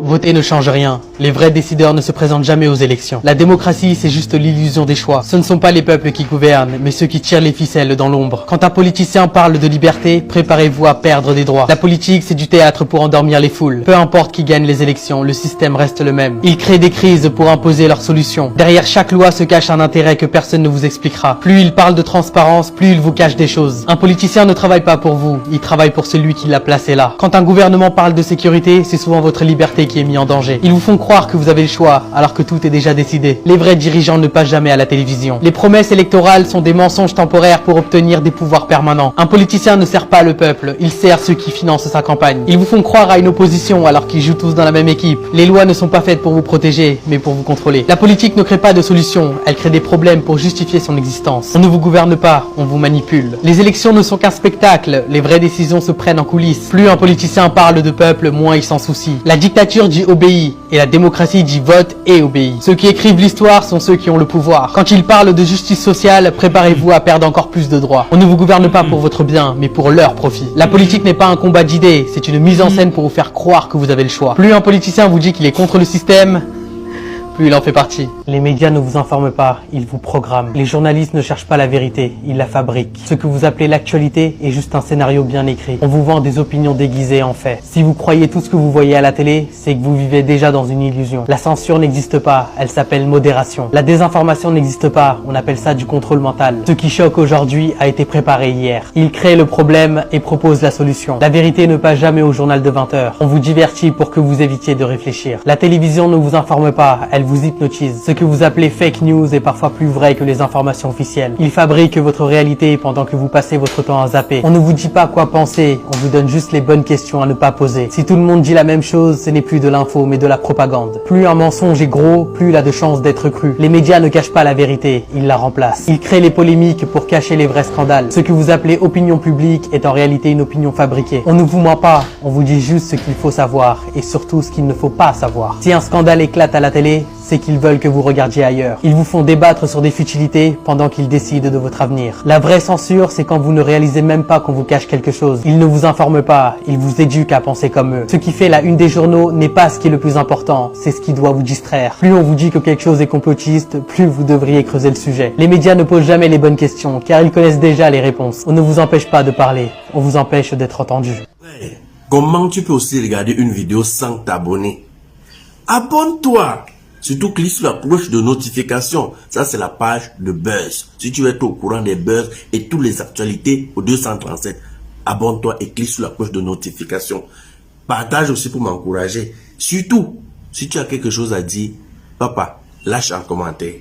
Voter ne change rien. Les vrais décideurs ne se présentent jamais aux élections. La démocratie, c'est juste l'illusion des choix. Ce ne sont pas les peuples qui gouvernent, mais ceux qui tirent les ficelles dans l'ombre. Quand un politicien parle de liberté, préparez-vous à perdre des droits. La politique, c'est du théâtre pour endormir les foules. Peu importe qui gagne les élections, le système reste le même. Ils créent des crises pour imposer leurs solutions. Derrière chaque loi se cache un intérêt que personne ne vous expliquera. Plus il parle de transparence, plus il vous cache des choses. Un politicien ne travaille pas pour vous, il travaille pour celui qui l'a placé là. Quand un gouvernement parle de sécurité, c'est souvent votre liberté qui est mise en danger. Ils vous font croire que vous avez le choix, alors que tout est déjà décidé. Les vrais dirigeants ne passent jamais à la télévision. Les promesses électorales sont des mensonges temporaires pour obtenir des pouvoirs permanents. Un politicien ne sert pas le peuple, il sert ceux qui financent sa campagne. Ils vous font croire à une opposition alors qu'ils jouent tous dans la même équipe. Les lois ne sont pas faites pour vous protéger, mais pour vous contrôler. La politique ne crée pas de solutions, elle crée des problèmes pour justifier son existence. On ne vous gouverne pas, on vous manipule. Les élections ne sont qu'un spectacle, les vraies décisions se prennent en coulisses. Plus un politicien parle de peuple, moins il s'en soucie. La dictature dit obéis, et la démocratie dit vote et obéis. Ceux qui écrivent l'histoire sont ceux qui ont le pouvoir. Quand ils parlent de justice sociale, préparez-vous à perdre encore plus de droits. On ne vous gouverne pas pour votre bien, mais pour leur profit. La politique n'est pas un combat d'idées, c'est une mise en scène pour vous faire croire que vous avez le choix. Plus un politicien vous dit qu'il est contre le système, plus il en fait partie. Les médias ne vous informent pas, ils vous programment. Les journalistes ne cherchent pas la vérité, ils la fabriquent. Ce que vous appelez l'actualité est juste un scénario bien écrit. On vous vend des opinions déguisées en faits. Si vous croyez tout ce que vous voyez à la télé, c'est que vous vivez déjà dans une illusion. La censure n'existe pas, elle s'appelle modération. La désinformation n'existe pas, on appelle ça du contrôle mental. Ce qui choque aujourd'hui a été préparé hier. Ils créent le problème et proposent la solution. La vérité ne passe jamais au journal de 20 h. On vous divertit pour que vous évitiez de réfléchir. La télévision ne vous informe pas, elle vous hypnotise. Ce que vous appelez fake news est parfois plus vrai que les informations officielles. Ils fabriquent votre réalité pendant que vous passez votre temps à zapper. On ne vous dit pas quoi penser, on vous donne juste les bonnes questions à ne pas poser. Si tout le monde dit la même chose, ce n'est plus de l'info mais de la propagande. Plus un mensonge est gros, plus il a de chances d'être cru. Les médias ne cachent pas la vérité, ils la remplacent. Ils créent les polémiques pour cacher les vrais scandales. Ce que vous appelez opinion publique est en réalité une opinion fabriquée. On ne vous ment pas, on vous dit juste ce qu'il faut savoir et surtout ce qu'il ne faut pas savoir. Si un scandale éclate à la télé, c'est qu'ils veulent que vous regardiez ailleurs. Ils vous font débattre sur des futilités pendant qu'ils décident de votre avenir. La vraie censure, c'est quand vous ne réalisez même pas qu'on vous cache quelque chose. Ils ne vous informent pas, ils vous éduquent à penser comme eux. Ce qui fait la une des journaux n'est pas ce qui est le plus important, c'est ce qui doit vous distraire. Plus on vous dit que quelque chose est complotiste, plus vous devriez creuser le sujet. Les médias ne posent jamais les bonnes questions, car ils connaissent déjà les réponses. On ne vous empêche pas de parler, on vous empêche d'être entendu. Ouais. Comment tu peux aussi regarder une vidéo sans t'abonner? Abonne-toi! Surtout clique sur la cloche de notification. Ça, c'est la page de Buzz. Si tu veux être au courant des buzz et toutes les actualités au 237, abonne-toi et clique sur la cloche de notification. Partage aussi pour m'encourager. Surtout, si tu as quelque chose à dire, papa, lâche un commentaire.